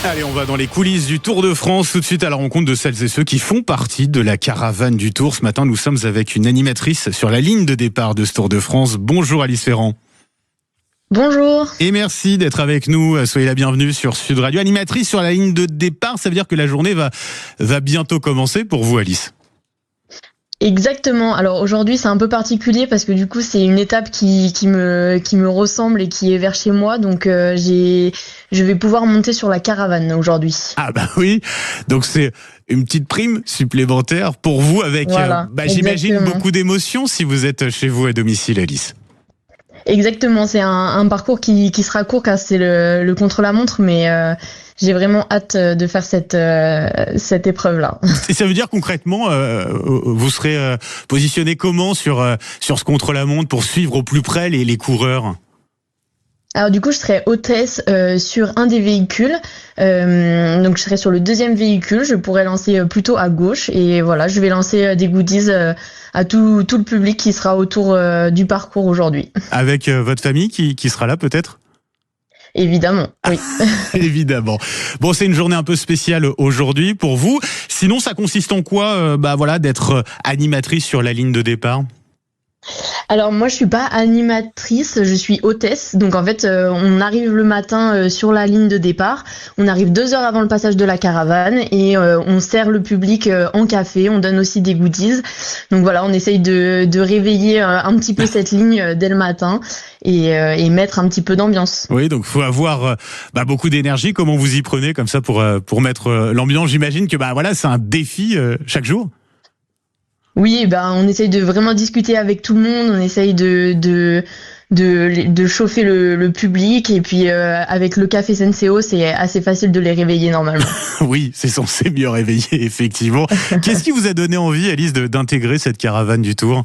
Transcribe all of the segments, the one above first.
Allez, on va dans les coulisses du Tour de France, tout de suite à la rencontre de celles et ceux qui font partie de la caravane du Tour. Ce matin, nous sommes avec une animatrice sur la ligne de départ de ce Tour de France. Bonjour Alice Ferrand. Bonjour. Et merci d'être avec nous. Soyez la bienvenue sur Sud Radio. Animatrice sur la ligne de départ, ça veut dire que la journée va bientôt commencer pour vous, Alice. Exactement. Alors aujourd'hui c'est un peu particulier parce que du coup c'est une étape qui me ressemble et qui est vers chez moi, donc je vais pouvoir monter sur la caravane aujourd'hui. Ah bah oui, donc c'est une petite prime supplémentaire pour vous avec, Voilà, j'imagine, exactement. beaucoup d'émotions si vous êtes chez vous à domicile, Alice. Exactement, c'est un parcours qui sera court car c'est le contre-la-montre, mais j'ai vraiment hâte de faire cette épreuve-là. Et ça veut dire concrètement, vous serez positionné comment sur ce contre-la-montre pour suivre au plus près les coureurs ? Alors du coup, je serai hôtesse sur un des véhicules, donc je serai sur le deuxième véhicule, je pourrai lancer plutôt à gauche et voilà, je vais lancer des goodies à tout le public qui sera autour du parcours aujourd'hui. Avec votre famille qui sera là peut-être ? Évidemment, oui. Évidemment. Bon, c'est une journée un peu spéciale aujourd'hui pour vous. Sinon, ça consiste en quoi d'être animatrice sur la ligne de départ ? Alors moi je suis pas animatrice, je suis hôtesse. Donc en fait on arrive le matin sur la ligne de départ, on arrive 2 heures avant le passage de la caravane et on sert le public en café, on donne aussi des goodies. Donc voilà, on essaye de réveiller un petit peu cette ligne dès le matin et mettre un petit peu d'ambiance. Oui, donc faut avoir beaucoup d'énergie. Comment vous y prenez comme ça pour mettre l'ambiance ? J'imagine que c'est un défi chaque jour. Oui, on essaye de vraiment discuter avec tout le monde, on essaye de chauffer le public et puis avec le café Senseo, c'est assez facile de les réveiller normalement. Oui, c'est censé mieux réveiller, effectivement. Qu'est-ce qui vous a donné envie, Alice, d'intégrer cette caravane du Tour ?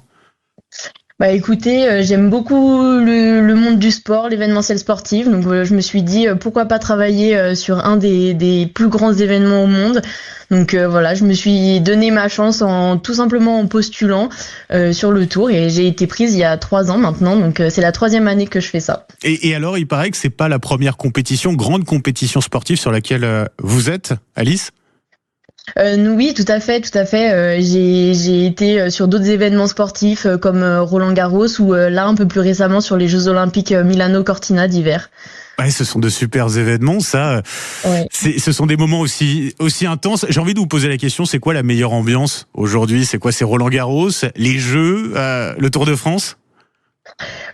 Écoutez, j'aime beaucoup le monde du sport, l'événementiel sportif, donc je me suis dit pourquoi pas travailler sur un des plus grands événements au monde. Donc voilà, je me suis donné ma chance tout simplement en postulant sur le Tour et j'ai été prise il y a 3 ans maintenant, donc c'est la 3e année que je fais ça. Et alors, il paraît que c'est pas la première grande compétition sportive sur laquelle vous êtes, Alice ? Oui, tout à fait. J'ai été sur d'autres événements sportifs comme Roland-Garros ou là un peu plus récemment sur les Jeux Olympiques Milano-Cortina d'hiver. Ouais, ce sont de super événements, ça. Ouais. Ce sont des moments aussi intenses. J'ai envie de vous poser la question, c'est quoi la meilleure ambiance aujourd'hui ? C'est quoi ? C'est Roland-Garros, les Jeux, le Tour de France ?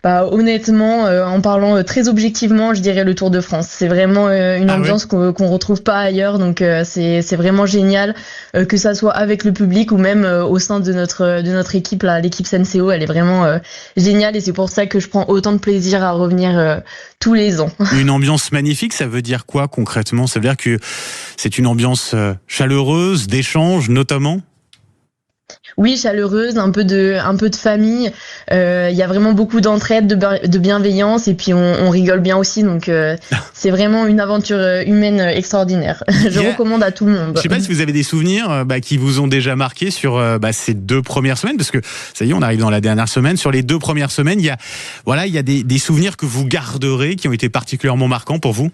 Honnêtement, en parlant très objectivement, je dirais le Tour de France. C'est vraiment une ambiance qu'on retrouve pas ailleurs, donc c'est vraiment génial que ça soit avec le public ou même au sein de notre équipe là, l'équipe Senseo, elle est vraiment géniale et c'est pour ça que je prends autant de plaisir à revenir tous les ans. Une ambiance magnifique, ça veut dire quoi concrètement ? Ça veut dire que c'est une ambiance chaleureuse, d'échange notamment ? Oui, chaleureuse, un peu de famille. Il y a vraiment beaucoup d'entraide, de bienveillance, et puis on rigole bien aussi. Donc c'est vraiment une aventure humaine extraordinaire. Je recommande à tout le monde. Je sais pas si vous avez des souvenirs qui vous ont déjà marqué sur ces 2 premières semaines, parce que ça y est, on arrive dans la dernière semaine. Sur les 2 premières semaines, il y a des souvenirs que vous garderez, qui ont été particulièrement marquants pour vous.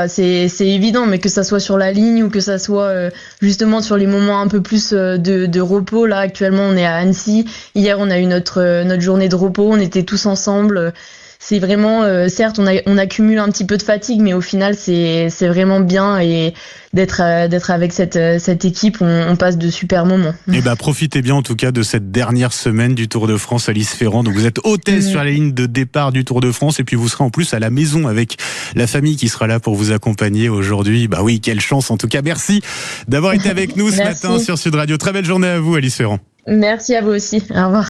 C'est évident, mais que ça soit sur la ligne ou que ça soit justement sur les moments un peu plus de repos. Là, actuellement, on est à Annecy. Hier, on a eu notre journée de repos. On était tous ensemble. C'est vraiment, certes, on accumule un petit peu de fatigue, mais au final, c'est vraiment bien et d'être avec cette équipe, on passe de super moments. Et profitez bien en tout cas de cette dernière semaine du Tour de France, Alice Ferrand. Donc vous êtes hôtesse sur la ligne de départ du Tour de France et puis vous serez en plus à la maison avec la famille qui sera là pour vous accompagner aujourd'hui. Oui, quelle chance en tout cas. Merci d'avoir été avec nous ce matin sur Sud Radio. Très belle journée à vous, Alice Ferrand. Merci à vous aussi. Au revoir.